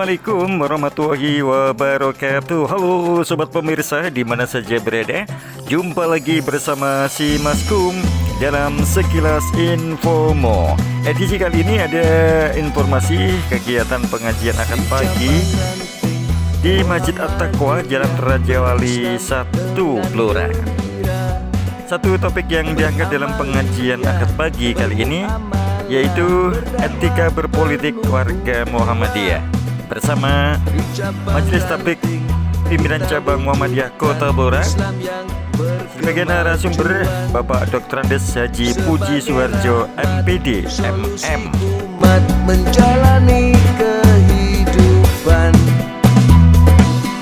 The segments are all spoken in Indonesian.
Assalamualaikum warahmatullahi wabarakatuh. Halo sobat pemirsa di mana saja berada. Jumpa lagi bersama si Maskum dalam Sekilas Infomo. Edisi kali ini ada informasi kegiatan pengajian akad pagi di Masjid At-Taqwa Jalan Raja Wali 1 Blora. Satu topik yang diangkat dalam pengajian akad pagi kali ini yaitu etika berpolitik warga Muhammadiyah bersama Majelis Tabligh Pimpinan Cabang Muhammadiyah Kota Blora. Sebagai narasumber Bapak Dr. Andes Haji Puji Suharjo MPD MM. Menjalani kehidupan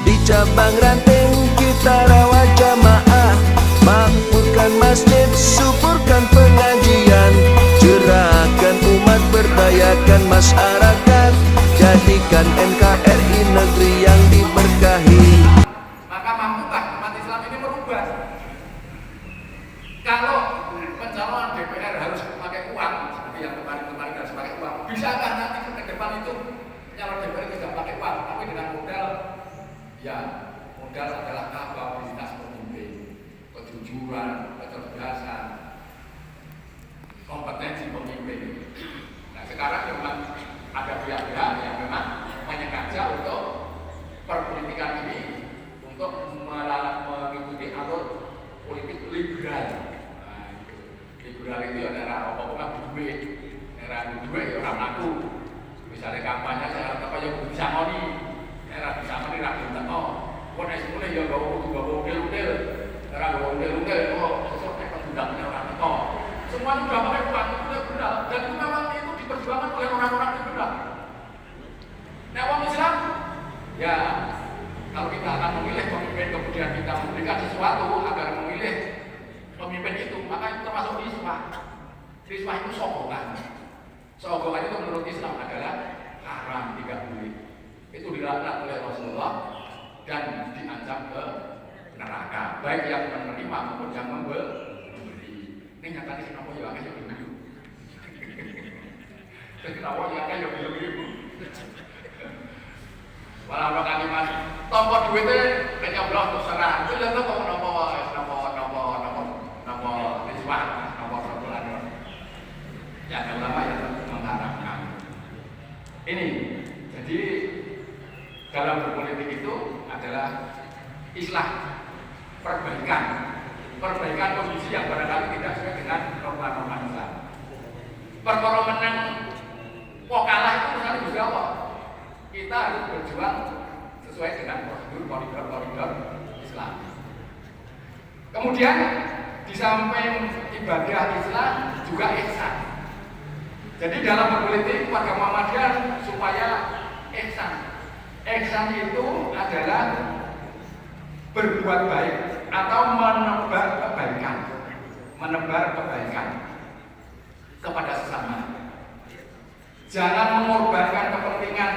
di cabang ranting kita rawat jamaah, makmurkan masjid, suburkan pengajian, cerahkan umat, berdayakan masyarakat, jadikan NKRI negeri yang diberkahi. Maka mampukah umat Islam ini merubah? Kalau pencalonan DPR harus pakai uang seperti yang kemarin harus pakai uang, bisakah nanti ke depan itu calon DPR tidak pakai uang, tapi dengan modal, ya modal adalah kapabilitas pemimpin, kejujuran, kecerdasan, kompetensi pemimpin. Nah sekarang memang ada pihak-pihak yang memang menyengaja untuk perpolitikan ini untuk mengikuti alur politik liberal. Nah, liberal itu adalah apa-apa duit, era duit ya orang laku. Misalnya kampanye saya apa yang bisa ngoni, era bisa ngoni rakyat teko. Kok nek semule ya gawe model-model, era gawe model-model kok sesuk nek penduduknya orang teko. Semua sudah pakai uang itu liberal dan itu memang itu diperjuangkan oleh orang-orang liberal. Nah, orang Islam, ya kalau kita akan memilih pemimpin kemudian kita memberikan sesuatu agar memilih pemimpin itu, maka itu termasuk riswah. Riswah itu sokongan. Sokongan itu menurut Islam adalah haram, tidak boleh. Itu dilaknat oleh Rasulullah dan diancam ke neraka. Baik yang menerima maupun yang memberi. Ini nyatanya kenapa ya akeh yo biru. Kenapa ya akeh yo biru. Walau ada kalimat tombol duitnya nek nyoblok terserah. Itu lha kok napa riswah, napa perbulan. Ya ada ulama yang mengharapkan. Ini jadi dalam berpolitik itu adalah islah, perbaikan kondisi yang barangkali tidak sesuai dengan norma-norma Islam. Perkara menang kok kalah itu misalnya Gusti Allah. Kita harus berjuang sesuai dengan prosedur koridor Islam. Kemudian di samping ibadah Islam juga ihsan. Jadi dalam berpolitik warga Muhammadiyah supaya ihsan. Ihsan itu adalah berbuat baik atau menebar kebaikan kepada sesama. Jangan mengorbankan kepentingan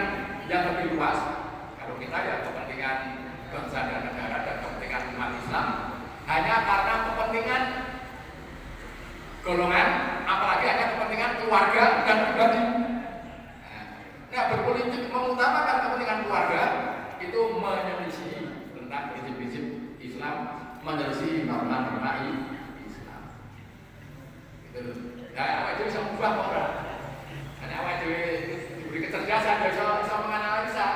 yang lebih luas. Kalau kita ya kepentingan bangsa dan negara dan kepentingan umat Islam hanya karena kepentingan golongan, apalagi hanya kepentingan keluarga dan pribadi. Nah, berpolitik mengutamakan kepentingan keluarga itu menyelisih tentang prinsip-prinsip Islam, menyelisih norma-norma Islam. Itu. Nah, awak itu bisa mengubah orang. Karena awak itu diberi kecerdasan, bisa menganalisa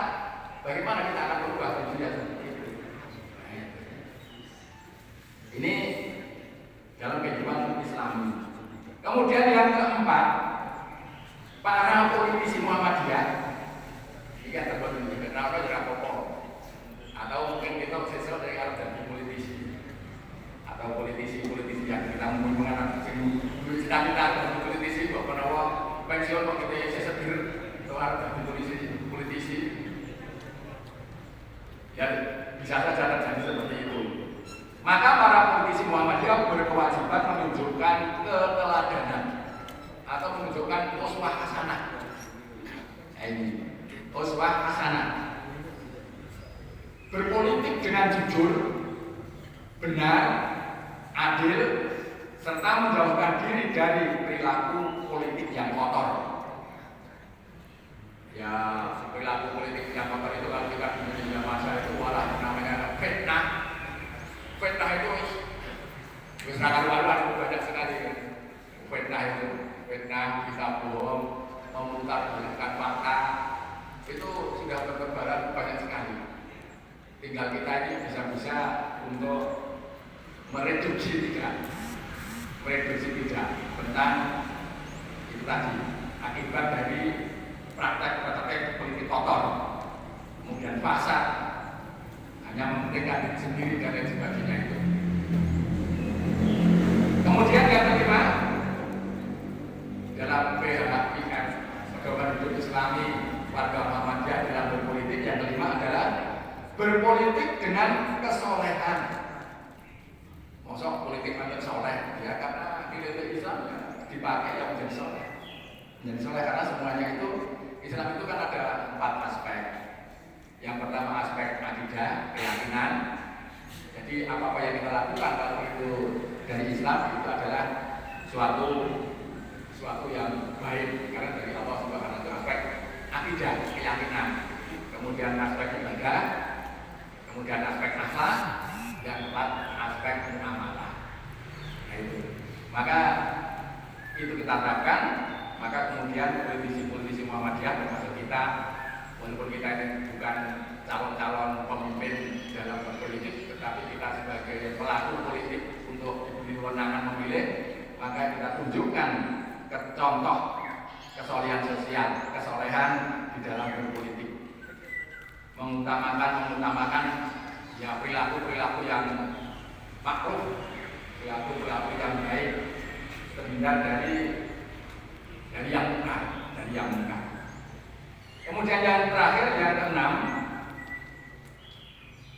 bagaimana kita akan berubah dunia seperti itu. Nah, ini dalam kehidupan Islam. Kemudian yang keempat, para politisi Muhammadiyah ini kan terbuat dari kenapa jadi apa-apa. Atau mungkin kita sesuatu dari arah jadi politisi atau politisi yang kita mengenal cita-cita dari politisi kok menawa pensiun kok kita sesedir itu arah jadi politisi ya bisa saja terjadi seperti itu. Maka para politisi Muhammadiyah berkewajiban menunjukkan keteladanan atau menunjukkan uswah hasanah. Ini uswah hasanah. Berpolitik dengan jujur, benar, adil, serta menjauhkan diri dari perilaku politik yang kotor. Ya perilaku politik yang kotor itu kalau kita di media massa itu malah namanya fitnah. Fitnah itu wis karuan banyak sekali. Fitnah itu, fitnah, kita bohong, memutarbalikkan fakta itu sudah bertebaran banyak sekali. Tinggal kita ini bisa-bisa untuk mereduksi tidak tentang itu tadi akibat dari praktek-praktek politik kotor, kemudian fasad, hanya mementingkan diri sendiri dan lain sebagainya itu. Kemudian yang kelima, dalam PHIM, Pedoman Hidup Islami Warga Muhammadiyah dalam berpolitik, yang kelima adalah berpolitik dengan kesolehan. Maksud politik menjadi soleh, ya karena nilai Islam ya, dipakai yang menjadi soleh. Menjadi soleh karena semuanya itu Islam itu kan ada 4 aspek. Yang pertama aspek akidah, keyakinan. Jadi apa-apa yang kita lakukan kalau itu dari Islam itu adalah suatu yang baik karena dari Allah Subhanahu wa taala. Aspek akidah, keyakinan. Kemudian aspek ibadah, kemudian aspek akhlak, dan keempat aspek muamalah. Nah itu. Maka itu kita terapkan, maka kemudian politisi-politisi Muhammadiyah termasuk kita, walaupun kita ini bukan calon-calon pemimpin dalam berpolitik, tetapi kita sebagai pelaku politik untuk diberi kewenangan memilih, maka kita tunjukkan ke contoh kesolehan sosial, kesolehan di dalam berpolitik, mengutamakan ya perilaku yang makruh, perilaku yang baik, terhindar dari yang mungkar. Kemudian yang terakhir, yang keenam,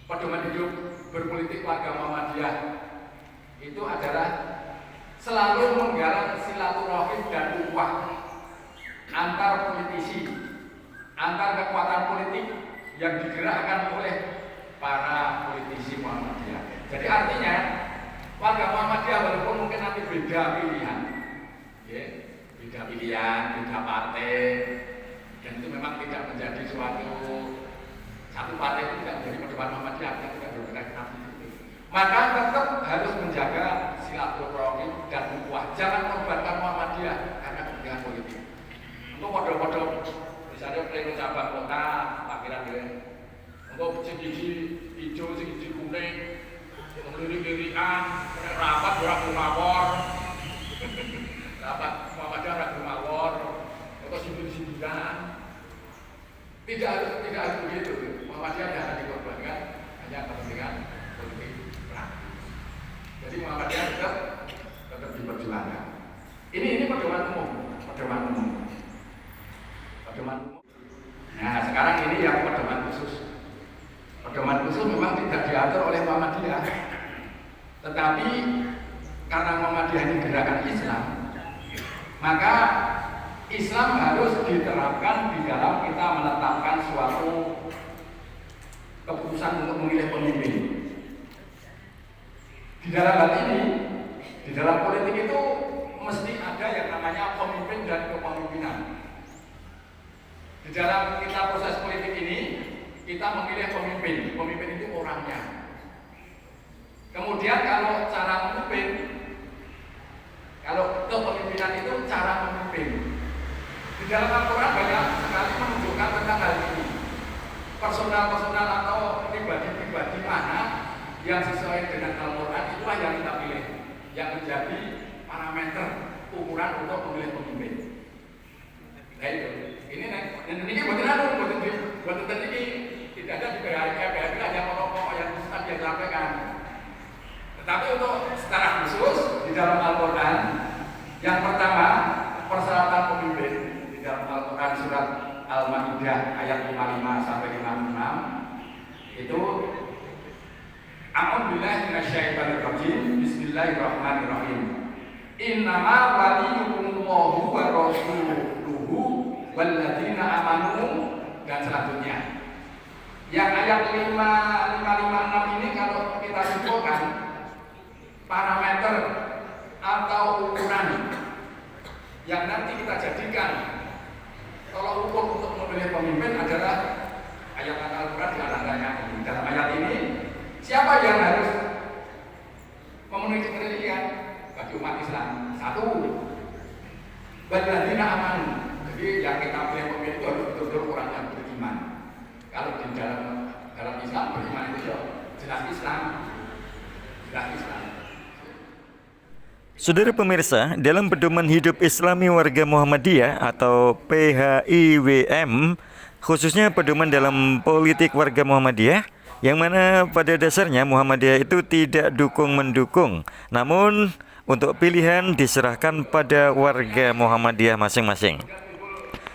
pedoman hidup berpolitik warga Muhammadiyah itu adalah selalu menggalang silaturahim dan ukhuwah antar politisi, antar kekuatan politik yang digerakkan oleh para politisi Muhammadiyah. Jadi artinya warga Muhammadiyah walaupun mungkin nanti beda pilihan, ya, beda partai, dan itu memang tidak menjadi satu partai itu tidak menjadi pedoman Muhammadiyah, yang tidak berbeda nanti itu. Maka tetap harus menjaga silaturahim dan ukhuwah. Jangan korbankan Muhammadiyah karena kepentingan politik. Untuk podo-podo, misalnya pleno cabang kota, parkiran ya. Untuk segi hijau, segi kuning, melirik-lirikan, rapat orang mawar, rapat Muhammadiyah orang mawar, atau sindir-sindiran. Tidak harus begitu. Muhammadiyah jangan dikorbankan hanya kepentingan politik praktis. Jadi Muhammadiyah tetap diperjuangkan. Ini pedoman umum. Nah sekarang ini yang pedoman khusus. Pedoman khusus memang tidak diatur oleh Muhammadiyah, tetapi karena Muhammadiyah ini gerakan Islam, maka Islam harus diterapkan di dalam kita menetapkan suatu keputusan untuk memilih pemimpin. Di dalam hal ini, di dalam politik itu mesti ada yang namanya pemimpin dan kepemimpinan. Di dalam kita proses politik ini, kita memilih pemimpin. Pemimpin itu orangnya. Kemudian kalau cara memimpin, kalau kepemimpinan itu cara memimpin. Di dalam Al-Quran banyak sekali menunjukkan tentang hal ini. Personal atau pribadi-pribadi mana yang sesuai dengan Al-Quran itulah yang kita pilih, yang menjadi parameter ukuran untuk memilih pemimpin. Nah itu, ini buat ini tidak ada di PHIM yang pokok-pokok yang Ustaz yang disampaikan. Tetapi untuk secara khusus di dalam Al-Quran, yang pertama persyaratan pemimpin di dalam Al-Quran surat Al-Maidah ayat 55 sampai 56 itu A'udzubillahi minasyaitonir rajim. Bismillahirrahmanirrahim. Innama waliyukumullahu wa rasuluhu walladzina amanu, dan selanjutnya. Yang ayat 556 ini kalau kita simpulkan parameter atau ukuran yang nanti kita jadikan tolak ukur untuk memilih pemimpin adalah ayat Al-Quran di antaranya ini. Dalam ayat ini, siapa yang harus memenuhi kriteria bagi umat Islam? Satu, walladzina amanu. Jadi yang kita pilih pemimpin itu harus betul-betul orang yang beriman. Kalau di dalam Islam beriman itu ya jelas Islam, jelas Islam. Saudara pemirsa, dalam pedoman hidup Islami warga Muhammadiyah atau PHIWM, khususnya pedoman dalam politik warga Muhammadiyah, yang mana pada dasarnya Muhammadiyah itu tidak dukung-mendukung, namun untuk pilihan diserahkan pada warga Muhammadiyah masing-masing.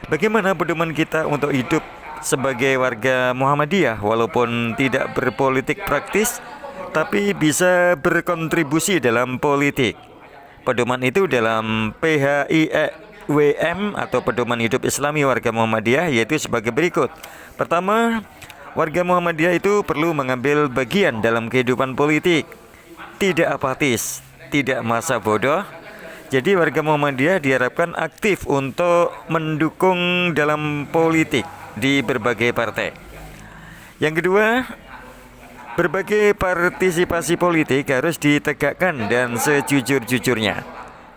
Bagaimana pedoman kita untuk hidup sebagai warga Muhammadiyah walaupun tidak berpolitik praktis, tapi bisa berkontribusi dalam politik? Pedoman itu dalam PHIWM atau pedoman hidup Islami warga Muhammadiyah yaitu sebagai berikut. Pertama, warga Muhammadiyah itu perlu mengambil bagian dalam kehidupan politik, tidak apatis, tidak masa bodoh. Jadi warga Muhammadiyah diharapkan aktif untuk mendukung dalam politik di berbagai partai. Yang kedua, berbagai partisipasi politik harus ditegakkan dan sejujur-jujurnya.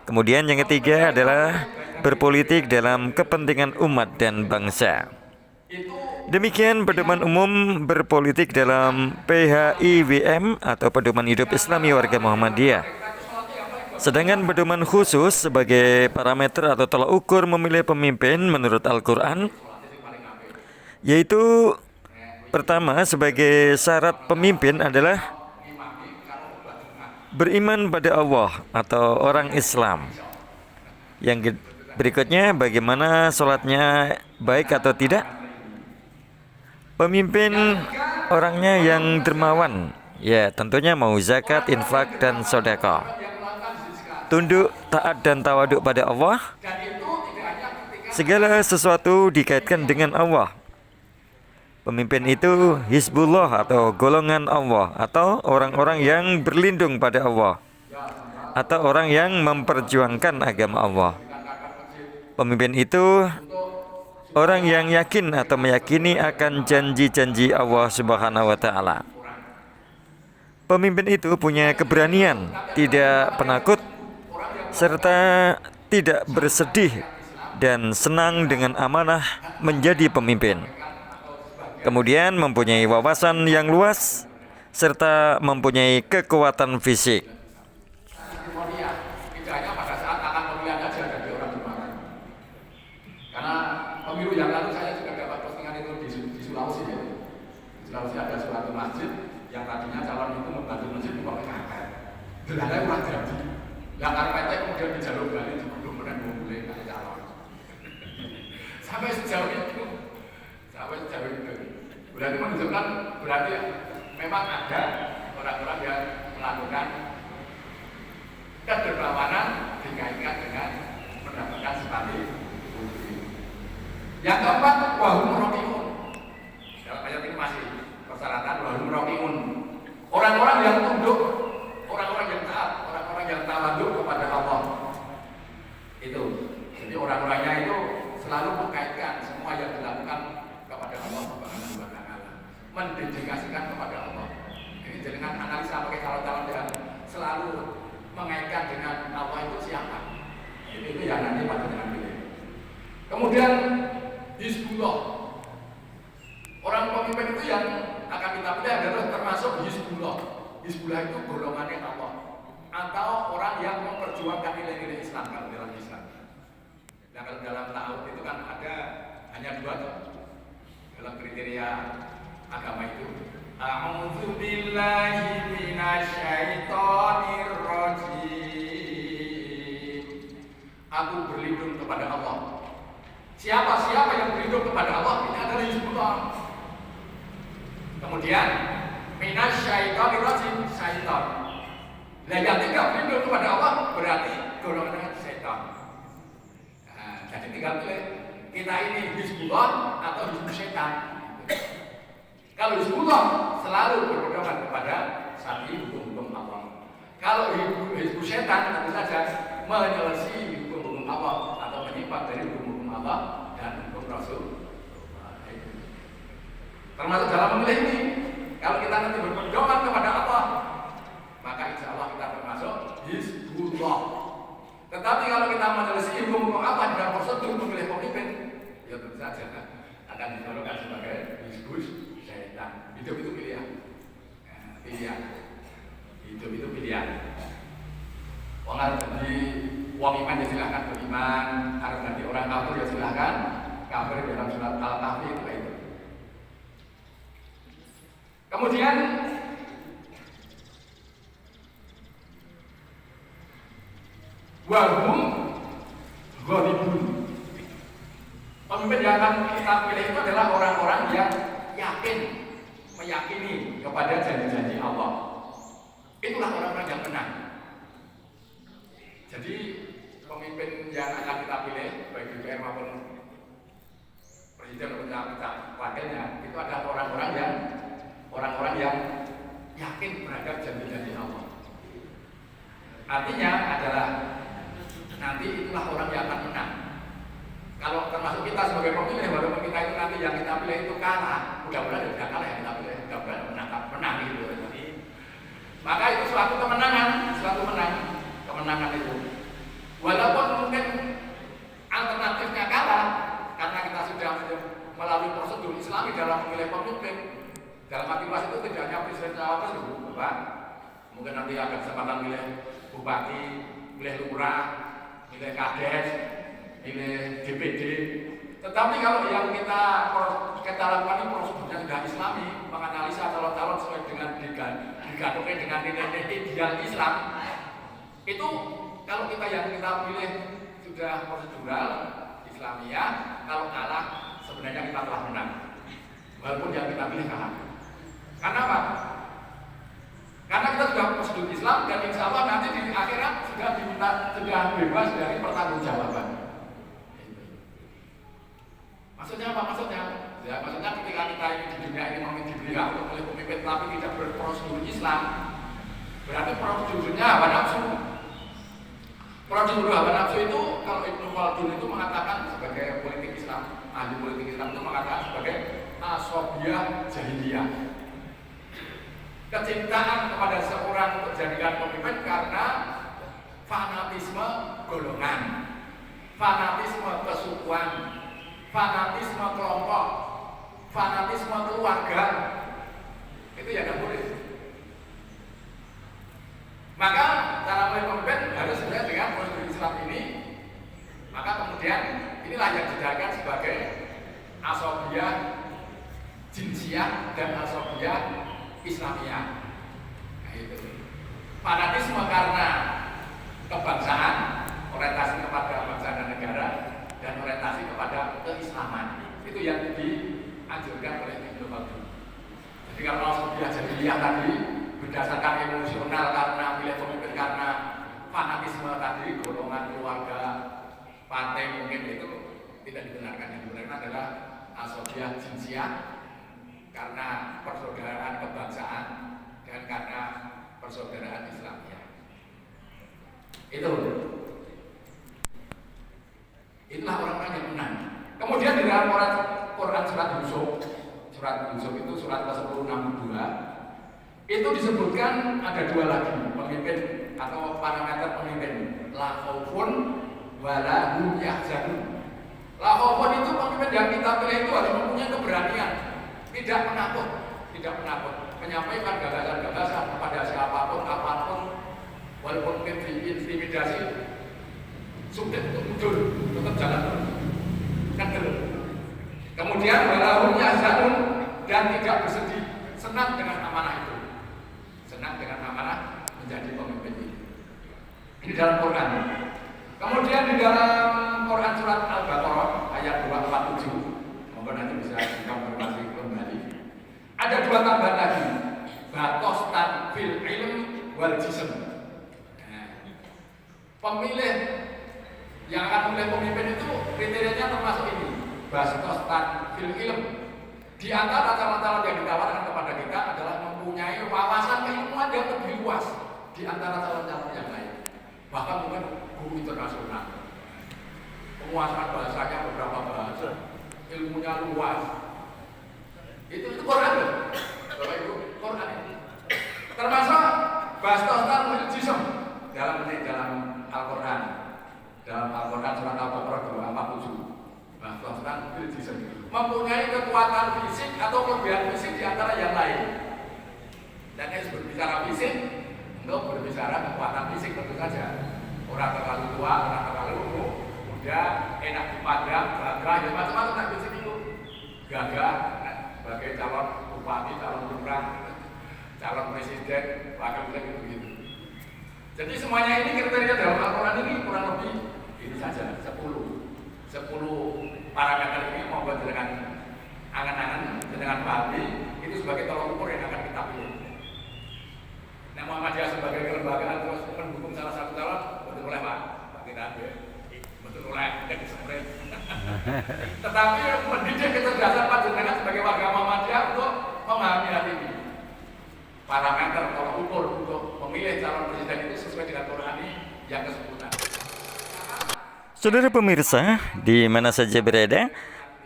Kemudian yang ketiga adalah berpolitik dalam kepentingan umat dan bangsa. Demikian pedoman umum berpolitik dalam PHIWM atau pedoman hidup Islami warga Muhammadiyah. Sedangkan pedoman khusus sebagai parameter atau tolak ukur memilih pemimpin menurut Al-Quran, yaitu pertama, sebagai syarat pemimpin adalah beriman pada Allah atau orang Islam. Yang berikutnya, bagaimana sholatnya baik atau tidak. Pemimpin orangnya yang dermawan, ya tentunya mau zakat, infak, dan sedekah. Tunduk, taat, dan tawaduk pada Allah. Segala sesuatu dikaitkan dengan Allah. Pemimpin itu Hizbullah atau golongan Allah, atau orang-orang yang berlindung pada Allah, atau orang yang memperjuangkan agama Allah. Pemimpin itu orang yang yakin atau meyakini akan janji-janji Allah Subhanahu wa Ta'ala. Pemimpin itu punya keberanian, tidak penakut, serta tidak bersedih dan senang dengan amanah menjadi pemimpin. Kemudian mempunyai wawasan yang luas serta mempunyai kekuatan fisik. Tidak hanya pada saat akan pemilihan saja jadi orang Jumatan. Karena pemilu yang lalu saya juga dapat postingan itu di Sulawesi ya. Di Sulawesi ada suatu masjid yang tadinya calon itu membantu masjid di bawah karpet. Delahnya kurang jadi. Yang karpetnya kemudian di jalur Bali sebelum boleh dari calon. Sampai sejauh itu. Berarti menunjukkan berarti memang ada orang-orang yang melakukan kedermawanan dikaitkan dengan mendapatkan simpati. Yang keempat, wahum rokiun. Dalam ayat ini masih persyaratan wahum rokiun. Orang-orang yang tunduk, orang-orang yang taat, orang-orang yang tawaduk kepada Allah. Itu. Jadi orang-orangnya itu selalu mengaitkan semua yang dilakukan kepada Allah Subhanahu wa Ta'ala, mendedikasikan kepada Allah. Ini dengan analisa pakai calon-calon yang selalu mengaitkan dengan Allah itu siapa? Itu yang nanti pada dengan pilih. Kemudian Hizbullah, orang pemimpin itu yang akan kita pilih adalah termasuk Hizbullah. Hizbullah itu golongannya Allah atau orang yang memperjuangkan nilai-nilai Islam kalau dalam Islam. Nah kalau dalam ta'awud itu kan ada hanya dua tuh dalam kriteria agama itu. A'udzu billahi minasyaitonir rajim. Aku berlindung kepada Allah. Siapa yang berlindung kepada Allah? Ini adalah Hizbullah. Kemudian minasyaitonir rajim, syaitan. Nah, yang tidak berlindung kepada Allah berarti golongan syaitan. Nah, jadi tinggal pilih kita ini Hizbullah atau Hizbul Syaitan. Kalau Hizbullah selalu berpedoman kepada syar'i hukum-hukum Allah. Kalau Hizbul Syaitan tentu saja menyelesaikan hukum-hukum Allah atau menyimpang dari hukum-hukum Allah dan hukum Rasul. Termasuk dalam memilih ini, kalau kita nanti berpedoman kepada Allah, maka insya Allah kita termasuk Hizbullah. Tetapi kalau kita menyelisih hukum Allah dalam prosedur memilih pemimpin, ya tentu saja akan digolongkan sebagai Hizbus Syaitan. Hidup itu pilihan. Pilihan. Hidup itu pilihan. Orang jadi wong iman ya silahkan beriman, harus jadi orang kafir ya silahkan kafir dalam surat Al-Kahfi itu. Kemudian wahum ghalibun. Pemimpin yang akan kita pilih itu adalah orang-orang yang meyakini kepada janji-janji Allah. Itulah orang-orang yang menang. Jadi pemimpin yang akan kita pilih, baik DPR maupun presiden maupun wakilnya, itu adalah orang-orang yang yakin terhadap janji-janji Allah. Artinya adalah nanti itulah orang yang akan menang. Kalau termasuk kita sebagai pemilih, walaupun kita itu nanti yang kita pilih itu kalah, mudah-mudahan tidak kalah yang kita pilih, mudah-mudahan menang gitu. Maka itu suatu kemenangan itu. Walaupun mungkin alternatifnya kalah, karena kita sudah melalui prosedur Islami dalam memilih pemimpin. Dalam arti luas itu tidak hanya presiden cawapres itu, Pak. Mungkin nanti ada kesempatan milih bupati, milih lurah, milih kades, milih DPD. Tetapi kalau yang kita lakukan ini prosedurnya sudah Islami, menganalisa calon-calon sesuai dengan digadukkan dengan nilai-nilai ideal Islam, itu kalau yang kita pilih sudah prosedural Islamiyah, kalau kalah sebenarnya kita telah menang, walaupun yang kita pilih kalah. Karena apa? Karena kita sudah prosedur Islam dan insya Allah nanti di akhirat sudah bebas dari pertanggungjawaban. Maksudnya apa? Maksudnya ketika kita ini di dunia ini mau diberi hak untuk memilih pemimpin tapi tidak berprosedur Islam, berarti prosedurnya hawa nafsu. Prosedur hawa nafsu itu kalau Ibnu Khaldun itu mengatakan sebagai politik Islam, ahli politik Islam itu mengatakan sebagai asobiyah jahiliyah. Kecintaan kepada seorang untuk jadikan pemimpin karena fanatisme golongan, fanatisme kesukuan, fanatisme kelompok, fanatisme keluarga, itu ya tidak boleh. Maka cara memilih pemimpin harus sesuai dengan prosedur Islam ini. Maka kemudian inilah yang dijadikan sebagai asobiyah jinsiyah dan asobiyah Islamiyah. Nah, itu fanatisme karena kebangsaan, orientasi kepada bangsa dan negara, dan orientasi kepada keislaman. Itu yang dianjurkan oleh Ibnu Khaldun. Jadi kalau asobiyah jahiliyah tadi berdasarkan emosional karena milih pemimpin karena fanatisme tadi, golongan, keluarga, partai mungkin itu tidak dibenarkan. Yang dibenarkan adalah asobiyah jinsiyah karena persaudaraan kebangsaan dan karena persaudaraan Islamiyah. Itulah orang-orang yang menang. Kemudian di dalam Quran surat Yusuf itu surat ke-1062 itu disebutkan ada dua lagi pemimpin atau parameter pemimpin, la khaufun wa la hum yahzanun. La khaufun itu pemimpin yang kita pilih itu harus mempunyai keberanian, tidak penakut, menyampaikan gagasan-gagasan kepada siapapun, apapun, walaupun intimidasi, sulit untuk mundur, tetap jalan terus, kendel. Kemudian walahum yahzanun dan tidak bersedih, senang dengan amanah itu, senang dengan amanah menjadi pemimpin ini. Ini dalam Quran. Kemudian di dalam Quran surat Al-Baqarah ayat 247, monggo nanti bisa dikonfirmasi kembali. Ada dua tambahan lagi, batostan fil ilm wal jism. Pemilih yang akan memilih pemimpin itu kriterianya termasuk ini, batostan fil ilm. Di antara calon-calon yang ditawarkan kepada kita adalah mempunyai wawasan keilmuan yang lebih luas di antara calon-calon yang lain. Bahkan mungkin guru internasional, penguasaan bahasanya beberapa bahasa, ilmunya luas. Itu Quran loh. Bapak Ibu, Quran itu. Termasuk bahas tentang mujizat dalam Al-Quran. Dalam Al-Quran surat Al-Baqarah 247. Bahas tentang mujizat. Mempunyai kekuatan fisik atau kelebihan fisik di antara yang lain. Dan yang berbicara fisik, untuk berbicara kekuatan fisik tentu saja. Orang terlalu tua, orang terlalu muda, enak dipandang, gagah, ya macam-macam nak fisik itu. Gagah, sebagai calon bupati, calon lurah, calon presiden, wakil presiden begitu. Jadi semuanya ini kriteria dalam Al-Quran ini kurang lebih ini saja 10 parameter ini membuat dengan angan-angan dengan pahami itu sebagai tolok ukur yang akan kita pilih. Nah, Muhammadiyah sebagai kelembagaan terus mendukung salah satu calon betul oleh Pak kita betul oleh dan disemprit. Tetapi mendidik kecerdasan panjenengan sebagai warga Muhammadiyah untuk memahami hal ini. Parameter tolok ukur untuk memilih calon presiden itu sesuai dengan Quran yang kesempurnaan. Saudara pemirsa, di mana saja berada,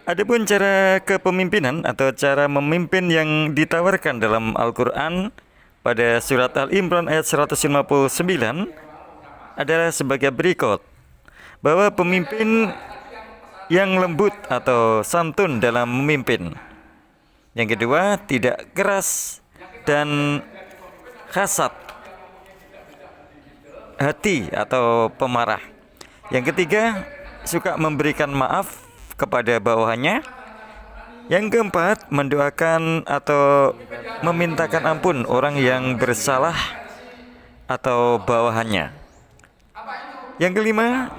adapun cara kepemimpinan atau cara memimpin yang ditawarkan dalam Al-Quran pada surat Al-Imran ayat 159 adalah sebagai berikut, bahwa pemimpin yang lembut atau santun dalam memimpin. Yang kedua, tidak keras dan kasat hati atau pemarah. Yang ketiga, suka memberikan maaf kepada bawahannya. Yang keempat, mendoakan atau memintakan ampun orang yang bersalah atau bawahannya. Yang kelima,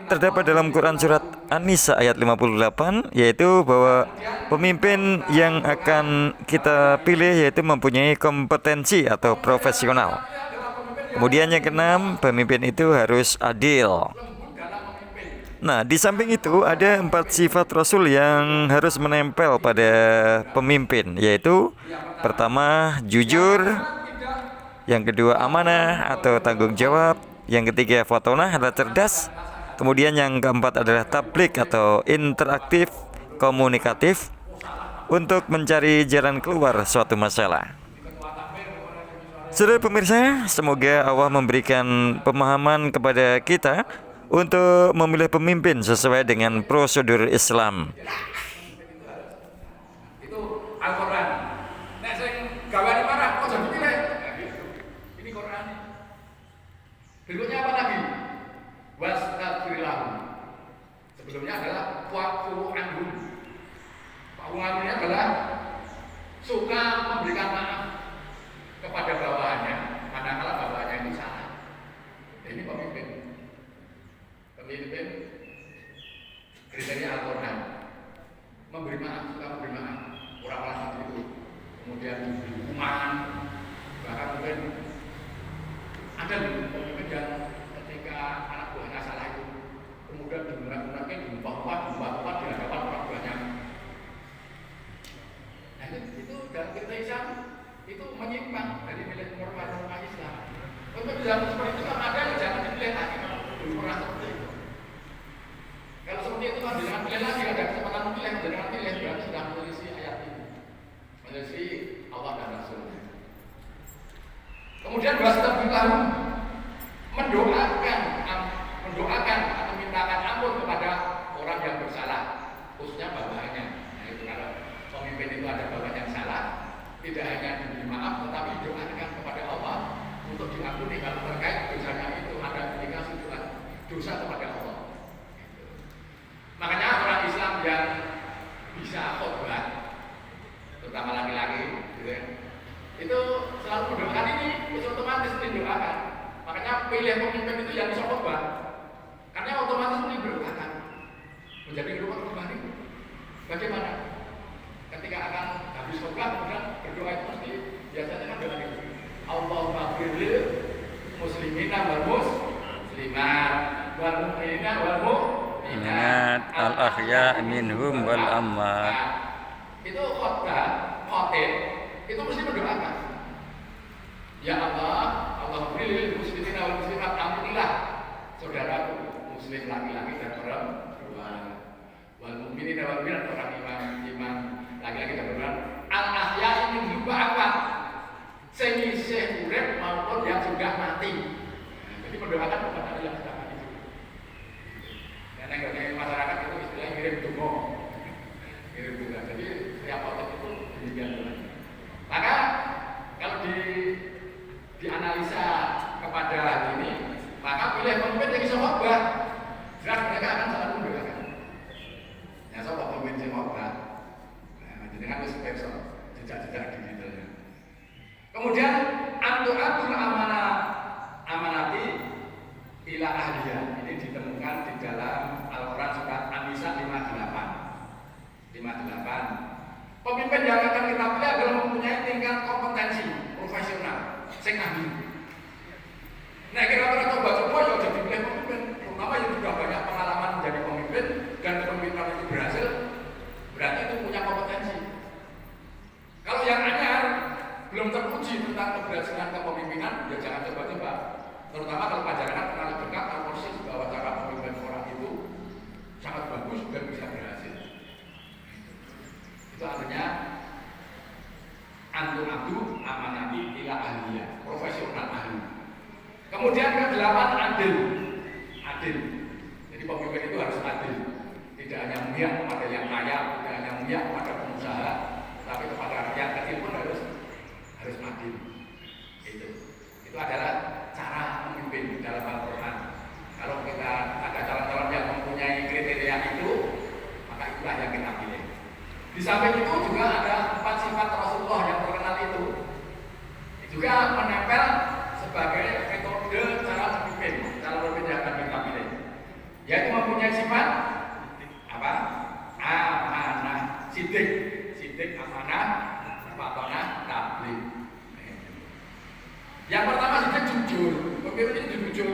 terdapat dalam Quran surat An-Nisa ayat 58, yaitu bahwa pemimpin yang akan kita pilih yaitu mempunyai kompetensi atau profesional. Kemudian yang keenam, pemimpin itu harus adil. Nah, di samping itu ada 4 sifat Rasul yang harus menempel pada pemimpin, yaitu pertama, jujur. Yang kedua, amanah atau tanggung jawab. Yang ketiga, fatonah atau cerdas. Kemudian yang keempat adalah tablik atau interaktif, komunikatif untuk mencari jalan keluar suatu masalah. Saudara pemirsa, semoga Allah memberikan pemahaman kepada kita untuk memilih pemimpin sesuai dengan prosedur Islam. Itu Al-Quran. Nek sing gawane marah kok jadi pilih. Ini Quran. Berikutnya apa lagi? Wastaghfirullah. Sebelumnya adalah wa'fu anhum. Wa'fu anhum adalah suka memberikan maaf kepada bawahannya manakala bawahannya itu salah. Ini pemimpin kriteria Al-Quran, memberi maaf, suka memberi maaf, orang-orang seperti itu, kemudian diberi hukuman, bahkan mungkin ada pemimpin yang ketika anak buahnya salah itu kemudian digunakan diumpah-umpah di hadapan orang tuanya. Nah itu dalam kriteria Islam itu menyimpang dari milik norma Islam. Untuk dalam seperti itu kan ada yang jangan dipilih lagi, belum pernah seperti itu. Kalau seperti itu kan jangan pilih lagi, ada kesempatan pilih, jangan pilih, berarti sudah menelisih ayat ini, menelisih Allah dan Rasulnya. Kemudian wastaghfirullah, mendoakan atau mintakan ampun kepada orang yang bersalah, khususnya bawahannya. Nah itu kalau pemimpin itu ada bawahan yang salah, tidak hanya diberi maaf, tetapi doakan kepada Allah untuk diampuni kalau terkait dosanya itu ada indikasi dosa kepada Allah. Makanya orang Islam yang bisa khotbah, terutama laki-laki, gitu ya, itu selalu mendoakan ini, itu otomatis didoakan. Makanya pilih pemimpin itu yang bisa khotbah, karena otomatis didoakan. Menjadi khotbah ini, bagaimana? Ketika akan habis khotbah, kemudian berdoa itu mesti biasanya kan doa ini. Allahumma firlil muslimina wal muslimat wal mu'minina wal mu'minat al-ahya minhum wal amwat. Itu khotib itu mesti mendoakan. Ya Allah, Allah firlil muslimina wal muslimat, ampunilah saudaraku muslim laki-laki dan perempuan, wal mu'minina wal analisa kepada hal ini, maka pilih pemimpin yang bisa khotbah. Jelas mereka akan sangat membedakan. Ya sobat pemimpin yang khotbah. Nah, dengan perspektif jejak-jejak digitalnya. Kemudian atur amanati ila ahliya. Ini ditemukan di dalam Al-Quran surat An-Nisa 58. Pemimpin yang akan kita pilih adalah mempunyai tingkat kompetensi profesional, sing ahli. Nah kira-kira coba-coba ya jadi pilih pemimpin, terutama yang sudah banyak pengalaman menjadi pemimpin dan kepemimpinan itu berhasil, berarti itu punya kompetensi. Kalau yang anyar belum teruji tentang keberhasilan kepemimpinan, ya jangan coba-coba. Terutama kalau pajaran kenal dekat, kalau persis bahwa cara pemimpin orang itu sangat bagus dan bisa berhasil. Itu artinya antu amanati ila ahliya, profesional ahli. Kemudian ke-8 adil. Jadi pemimpin itu harus adil. Tidak hanya memihak kepada yang kaya, tidak hanya memihak kepada pengusaha, tapi kepada rakyat kecil pun harus adil. Itu adalah cara memimpin dalam Al-Quran. Kalau kita ada calon-calon yang mempunyai kriteria itu, maka itulah yang kita pilih. Di samping itu juga ada 4 sifat Rasulullah yang terkenal itu juga menempel sebagai metode cara memimpin yang akan kita pilih, yaitu mempunyai sifat apa? Amanah, sidik, amanah, fatonah, tabligh. Yang pertama sidik jujur, pemimpin itu jujur.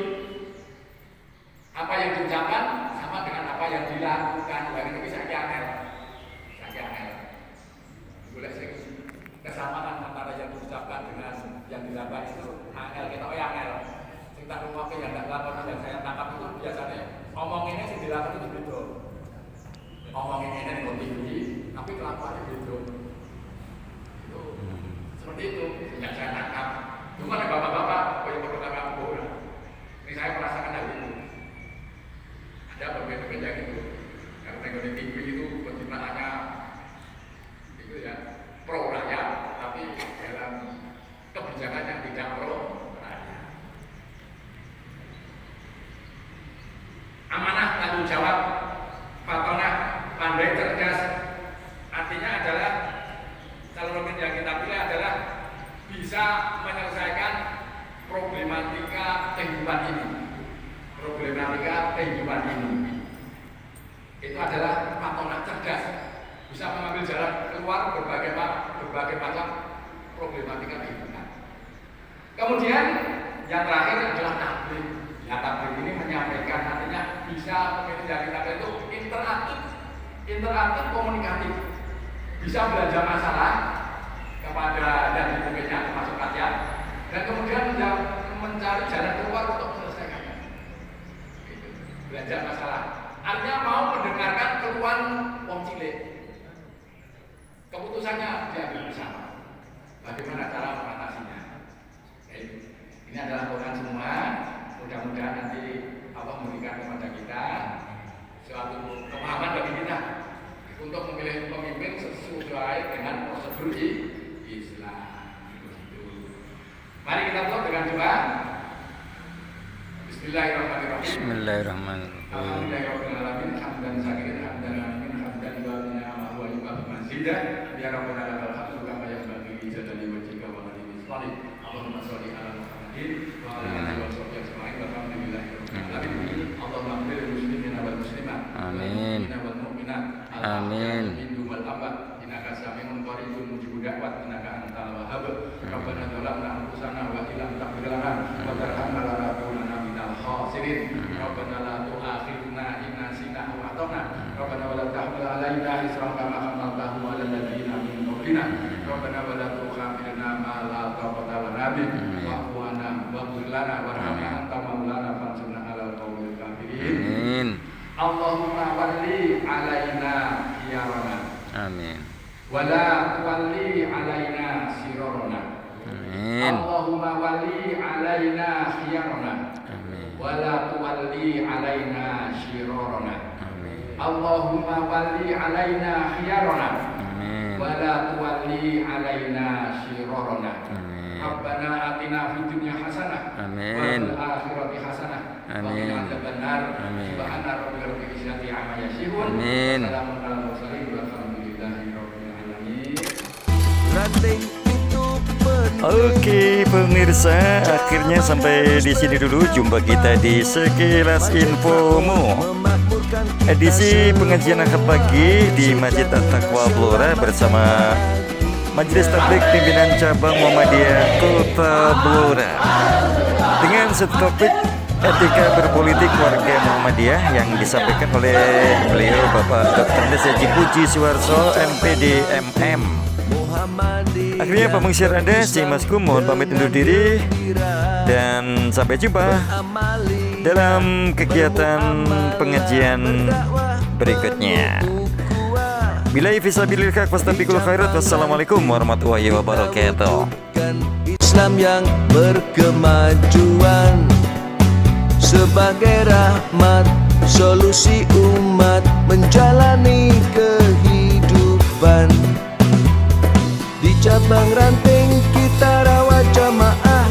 Apa yang diucapkan sama dengan apa yang dilakukan. Bagi ini saya angel. Boleh sih kesamaan antara yang diucapkan dengan yang dilakukan itu angel, kita angel. Sing tak rumahke yang tidak lakukan yang saya tangkap itu biasanya omonginnya sih dilakukan itu beda. Omonginnya ini tinggi, tapi kelakuannya beda. Itu seperti itu yang saya tangkap. Cuma ada bapak-bapak yang berkata bola. Ini saya merasakan hal itu. Ada pemimpin yang itu, yang tengok di TV itu penciptaannya itu ya pro rakyat, tapi dalam kebijakan yang tidak pro rakyat. Amanah, tanggung jawab, fatonah, pandai, cerdas. Artinya adalah calon pemimpin yang kita pilih adalah bisa menyelesaikan problematika kehidupan ini. Itu adalah fatonah, cerdas, bisa mengambil jalan keluar berbagai macam problematika kehidupan. Kemudian yang terakhir adalah tabligh. Ya, tabligh ini menyampaikan, artinya bisa pemimpin yang kita itu interaktif, komunikatif, bisa belajar masalah kepada yang dipimpinnya termasuk rakyat, dan kemudian mencari jalan keluar untuk menyelesaikannya. Belajar masalah, artinya mau mendengarkan keluhan wong cilik. Keputusannya diambil bersama. Bagaimana cara mengatasinya? Ini adalah Quran semua. Mudah-mudahan nanti Allah memberikan kepada kita suatu pemahaman bagi kita untuk memilih pemimpin sesuai dengan prosedur Islam. Mari kita tutup dengan doa. Bismillahirrahmanirrahim. Bismillahirrahmanirrahim. Alhamdulillahirrahmanirrahim. Hamdan syakirin, hamdan alamin, hamdan liwa'alina wa yu'afu manzidah. Ya Rabbana lakal hamdu kama yanbaghi li jalali wajhika wa ghadiri sultanik. Allahumma sholli ala Muhammadin wa ala alihi wa sahbihi ajma'in. Walhamdulillahirabbil alamin. Allahumma ighfir lil muslimina wal muslimat. Amin. Wal mu'minat. Amin. Wal amwat. Innaka sami'un qaribun mujibud da'wat. Innaka antal wahhab. Rabbana dzalamna anfusana wa illam taghfir lana wa tarhamna lanakunanna minal khasirin. Rabbana la tu'akhidna in nasina aw akhtana. Rabbana wa la tahmil 'alaina isran kama hamaltahu 'alal ladzina min qablina. Rabbana wa la tuhammilna ma la taqata lana bih. Wa'fu 'anna waghfir lana warhamna anta maulana fansurna 'alal qaumil kafirin. Amin. Allahumma walli 'alaina khiyarana. Amin. Wala tuwalli 'alaina sirarana. Amin. Allahumma walli 'alaina khiyarana. Amin. Wala tuwalli 'alaina syirarana. Amin. Allahumma walli 'alaina khiyarana. Amin. ولا تولي علينا شرورنا ربنا آتنا في الدنيا حسنة آمين. وفي الآخرة حسنة آمين. وقنا عذاب النار آمين. سبحان ربك رب العزة عما يصفون آمين. وسلام على المرسلين والحمد لله رب العالمين. Ranting itu penting. Oke pemirsa, akhirnya sampai di sini dulu jumpa kita di Sekilas Infomu. Memakmurkan kita Edisi pengajian akad pagi di Masjid At-Taqwa Blora bersama Majelis Tabligh Pimpinan Cabang Muhammadiyah Kota Blora dengan subtopik etika berpolitik warga Muhammadiyah yang disampaikan oleh beliau Bapak Dr. Haji Puji Suwarso MPD MM. Muhammadiyah. Akhirnya pemirsa Anda, si Maskum mohon pamit undur diri dan sampai jumpa Amali dalam kegiatan pengajian berikutnya. Billahi fisabilillah fastabiqul khairat. Wassalamualaikum warahmatullahi wabarakatuh. Islam yang berkemajuan sebagai rahmat, solusi umat menjalani kehidupan. Di cabang ranting kita rawat jamaah,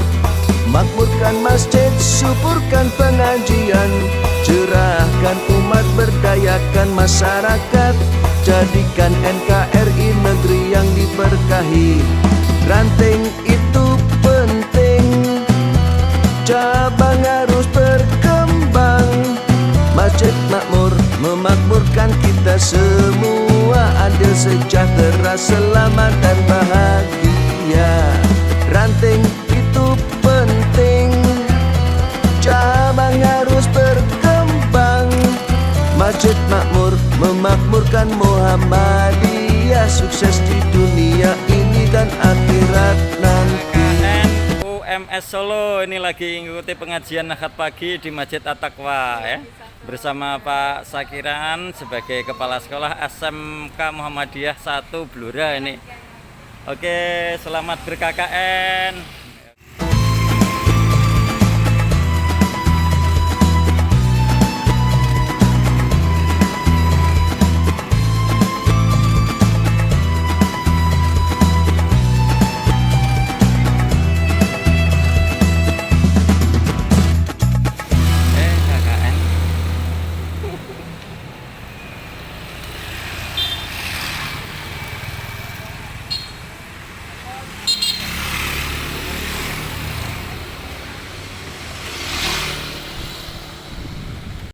makmurkan masjid, suburkan pengajian, cerahkan umat, berdayakan masyarakat, jadikan NKRI negeri yang diberkahi. Ranting itu penting, cabang harus berkembang, masjid makmur memakmurkan kita semua, adil sejahtera selamat dan bahagia. Ranting itu penting, cabang harus berkembang, masjid makmur memakmurkan Muhammadiyah, sukses di dunia ini dan akhirat nanti. UMS Solo ini lagi mengikuti pengajian akad pagi di Masjid At-Taqwa ya, bersama Pak Sakiran sebagai Kepala Sekolah SMK Muhammadiyah 1 Blora ini. Oke, selamat ber-KKN.